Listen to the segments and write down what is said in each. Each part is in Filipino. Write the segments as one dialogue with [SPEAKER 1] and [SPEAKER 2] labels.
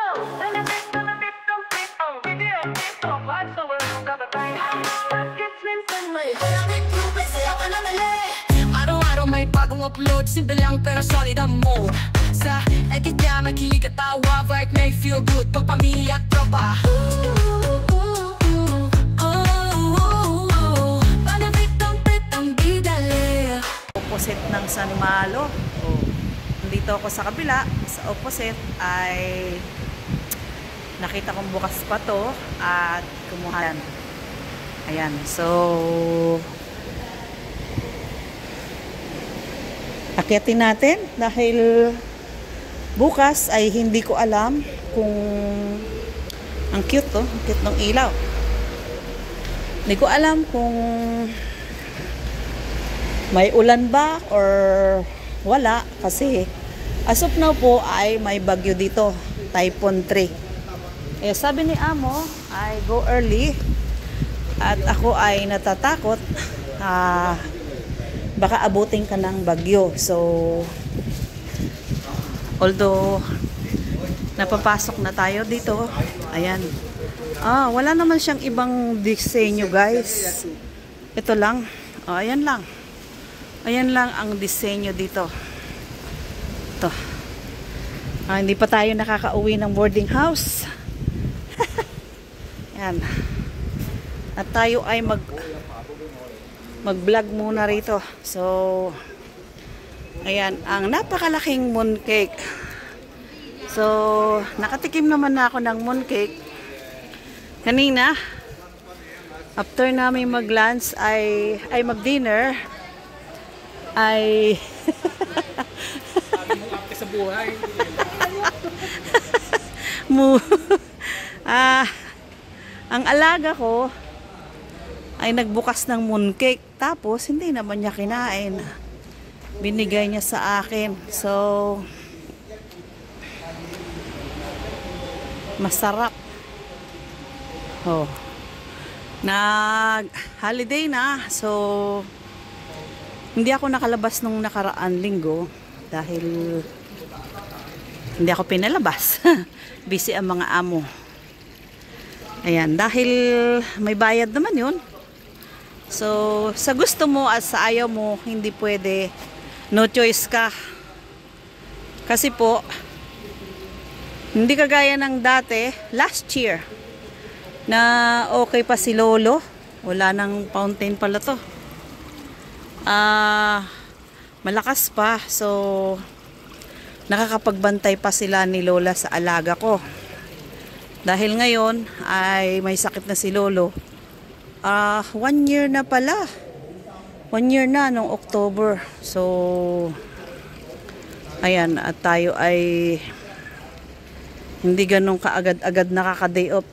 [SPEAKER 1] Araw-araw may bagong upload, simple lang pero solid ang mode. Sa edit niya makilig at tawa, vibe may feel good pag pamilya at tropa.
[SPEAKER 2] Opposite ng San Malo. Nandito ako sa kabila. Sa opposite ay nakita kong bukas pa to at kumuha yan. Ayan. So akyatin natin dahil bukas ay hindi ko alam kung ang cute to. Ang cute ng ilaw. Hindi ko alam kung may ulan ba or wala kasi as of now po ay may bagyo dito, Typhoon 3. Eh, sabi ni Amo ay go early at ako ay natatakot baka abutin ka ng bagyo. So although napapasok na tayo dito, ayan. Wala naman siyang ibang disenyo, guys. Ito lang. Ayan lang. Ayan lang ang disenyo dito. Ito. Hindi pa tayo nakakauwi ng boarding house. Ayan. At tayo ay mag-vlog muna rito. So, ayan. Ang napakalaking mooncake. So, nakatikim naman na ako ng mooncake. Kanina, after namin mag-lunch ay mag-dinner, ay sa buhay. Ang alaga ko ay nagbukas ng mooncake tapos hindi naman niya kinain. Binigay niya sa akin. So masarap. Nag-holiday na. So hindi ako nakalabas nung nakaraan linggo dahil hindi ako pinalabas. Busy ang mga amo. Ayan, dahil may bayad naman yun. So, sa gusto mo at sa ayaw mo, hindi pwede. No choice ka. Kasi po, hindi kagaya ng dati, last year, na okay pa si Lolo. Wala nang fountain pala to. Malakas pa, so nakakapagbantay pa sila ni Lola sa alaga ko. Dahil ngayon ay may sakit na si Lolo. 1 year na pala. 1 year na nung October. So ayan, at tayo ay hindi ganun kaagad-agad nakaka-day off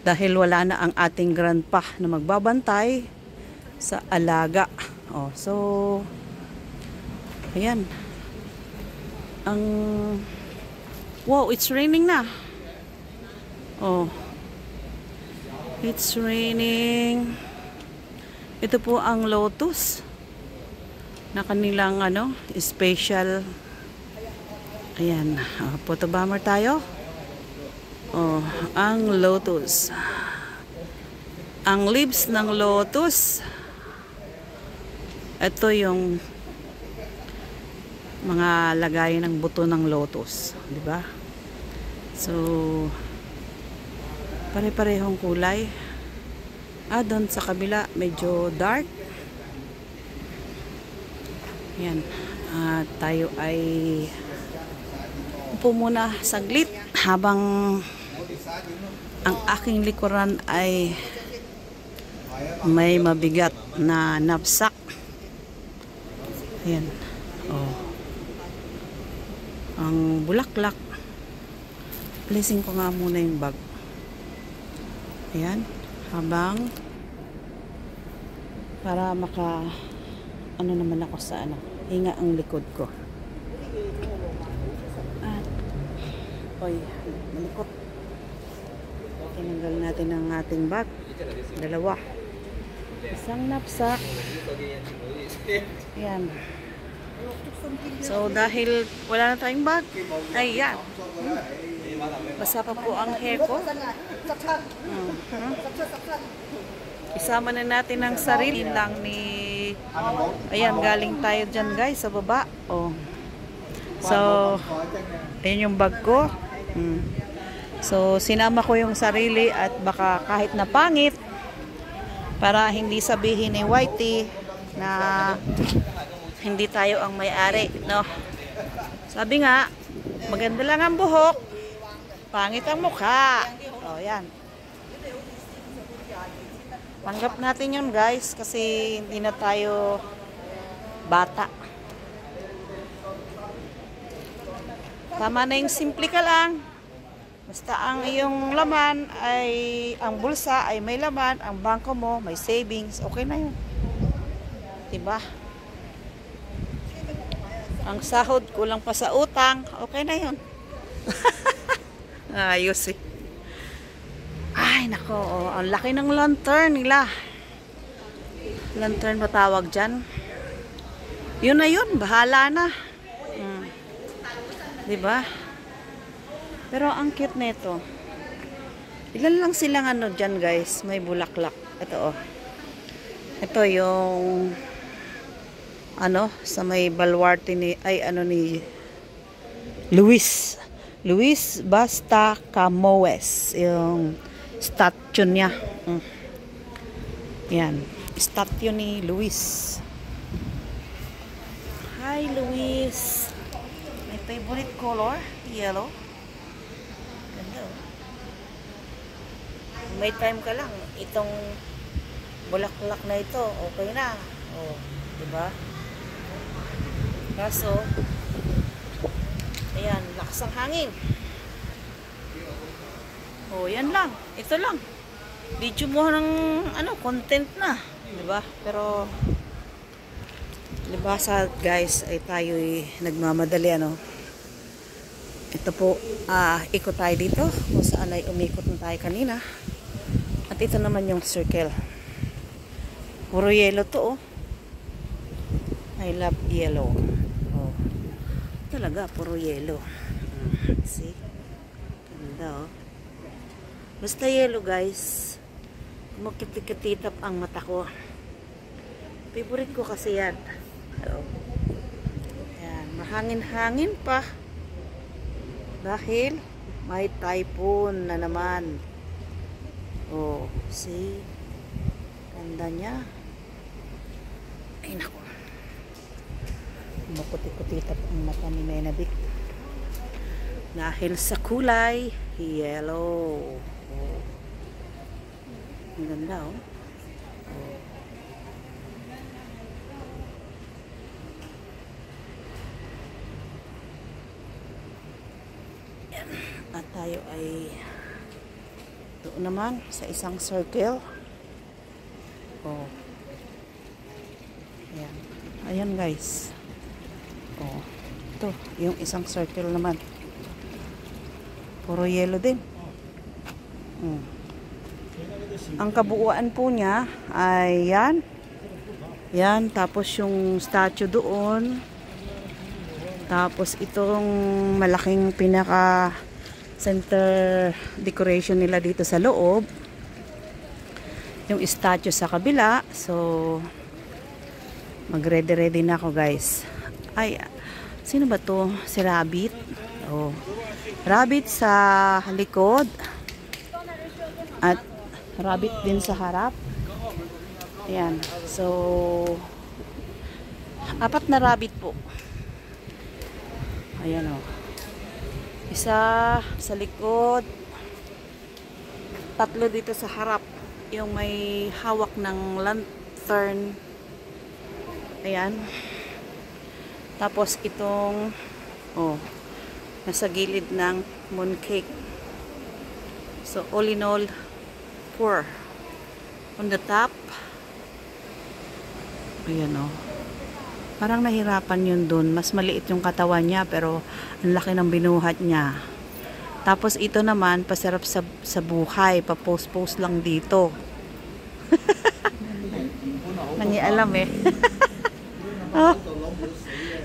[SPEAKER 2] dahil wala na ang ating grandpa na magbabantay sa alaga. So ayan. Wow, it's raining na. It's raining. Ito po ang lotus na kanilang special. Ayan, photo bomber tayo. Ang lotus. Ang leaves ng lotus. Ito yung mga lagay ng buto ng lotus, di ba? So pare-parehong kulay. Doon sa kabila medyo dark. Yan. Tayo ay upo muna saglit habang ang aking likuran ay may mabigat na knapsack. Ayan. Ang bulaklak. Placing ko nga muna yung bag. Ayan. Habang para naman ako sa hinga ang likod ko. Malikot. Tinanggal natin ang ating bag. 2. Isang knapsack. Ayan. So dahil wala na tayong bag, ayan. Basa pa po ang hair ko. Isama na natin ang sarili lang ni... Ayan, galing tayo dyan guys, sa baba. Oh. So, ayan yung bag ko. So, sinama ko yung sarili at baka kahit na pangit, para hindi sabihin ni Whitey na hindi tayo ang may-ari, no? Sabi nga, maganda lang ang buhok, pangit ang mukha. Oh, yan. Tanggap natin yun guys, kasi hindi na tayo bata. Tama na yung simple ka lang. Basta ang iyong laman ay, ang bulsa ay may laman, ang bangko mo may savings, okay na yun. Diba? Ang sahod kulang pa sa utang, okay na yun. Ayos eh. Ay nako, oh, ang laki ng lantern nila. Lantern ba tawag dyan? Yun na yun, bahala na. Diba? Pero ang cute nito. Ilan lang silang ano dyan guys, may bulaklak. Ito oh. Ito yung ano, sa may baluarte ni, ay ano ni Luis Basta Camoes, yung statue niya. Yan, statue ni Luis. Hi Luis. My favorite color, yellow. Ganda oh. May time ka lang, itong bulaklak na ito, okay na. Oh, diba? Kaso, ayan, lakas ang hangin. Oh, yan lang. Ito lang. Video mo ng ano, content na, 'di ba? Pero libasa guys, ay tayo nagmamadali ano. Ito po, ikot tayo dito kung saan ay umikot na tayo kanina. At ito naman yung circle. Puro yellow to oh. I love yellow. Oh. Talaga, puro yellow. See? Ganda oh. Basta yellow guys. Kumukitip-kitap ang mata ko. Favorite ko kasi yan. Oh. Yan. Mahangin-hangin pa. Dahil may typhoon na naman. Oh, see? Ganda niya. Ay naku. Makuti-kutitap ang mata ni Menadik. Dahil sa kulay yellow. Oh. Ang ganda oh. Oh. Yan. At tayo ay doon naman sa isang circle. Oh. Ayan. Ayan guys. Oh. Ito, yung isang circle naman. Puro yellow din. Ang kabuuan po niya ay yan. Yan, tapos yung statue doon. Tapos itong malaking pinaka center decoration nila dito sa loob. Yung statue sa kabila. So magready-ready na ako guys. Ay, sino ba to? Si Rabbit. Oh. Rabbit sa likod. At rabbit din sa harap. Ayan. So, 4 na rabbit po. Ayan o. Isa sa likod. 3 dito sa harap. Yung may hawak ng lantern. Ayan. Tapos itong nasa gilid ng mooncake. So, all in all, 4. On the top. Ayan o. Parang nahirapan yun dun. Mas maliit yung katawan niya, pero ang laki ng binuhat niya. Tapos ito naman, pasarap sa buhay. Pa-post-post lang dito. Nangialam eh. Oh.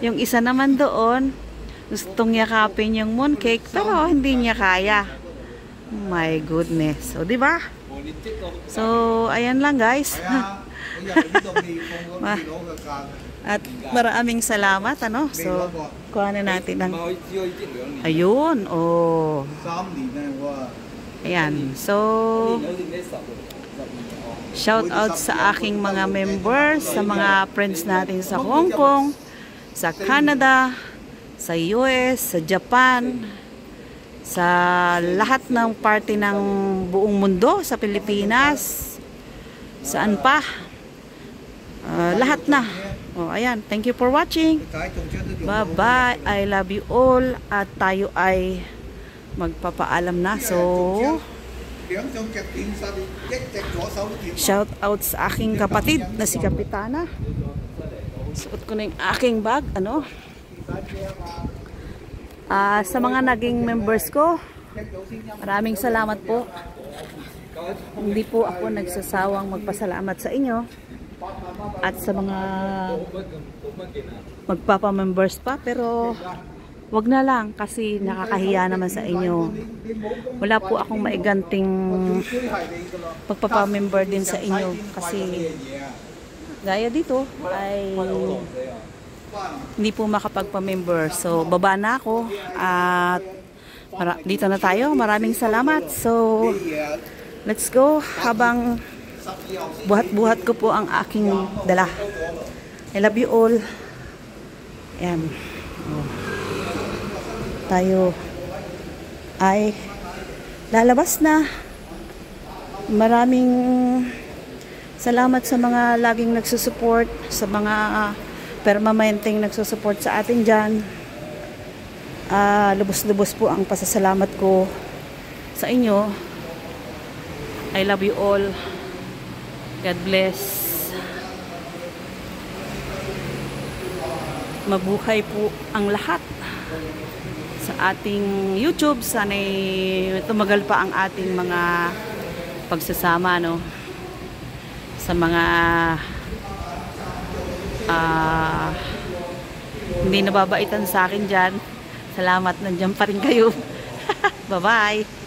[SPEAKER 2] Yung isa naman doon, gustong yakapin yung mooncake, pero hindi niya kaya. My goodness. So, di ba? So, ayan lang guys. At maraming salamat, ano? So, kuhanin natin ang... Ayun, oh. Ayan. So, shout out sa aking mga members, sa mga friends natin sa Hong Kong, sa Canada, sa US, sa Japan, sa lahat ng parte ng buong mundo, sa Pilipinas, saan pa, lahat na. Oh, ayan, thank you for watching. Bye bye, I love you all. At tayo ay magpapaalam na. So, shout out sa aking kapatid na si Kapitana. Suot ko na yung aking bag, ano. Sa mga naging members ko, maraming salamat po. Hindi po ako nagsasawang magpasalamat sa inyo. At sa mga magpapa-members pa, pero wag na lang kasi nakakahiya naman sa inyo. Wala po akong maiganting magpapa-member din sa inyo kasi gaya dito ay hindi po makapagpa-member. So baba na ako at dito na tayo. Maraming salamat. So let's go habang buhat-buhat ko po ang aking dala. I love you all. Ayan. Oh. Tayo ay lalabas na. Maraming salamat sa mga laging nagsusupport, sa mga permanenteng nagsusupport sa atin dyan. Lubos-lubos po ang pasasalamat ko sa inyo. I love you all. God bless. Mabuhay po ang lahat sa ating YouTube. Sana'y tumagal pa ang ating mga pagsasama, no? Sa mga hindi nababaitan sa akin dyan. Salamat, nandiyan pa rin kayo. Bye-bye.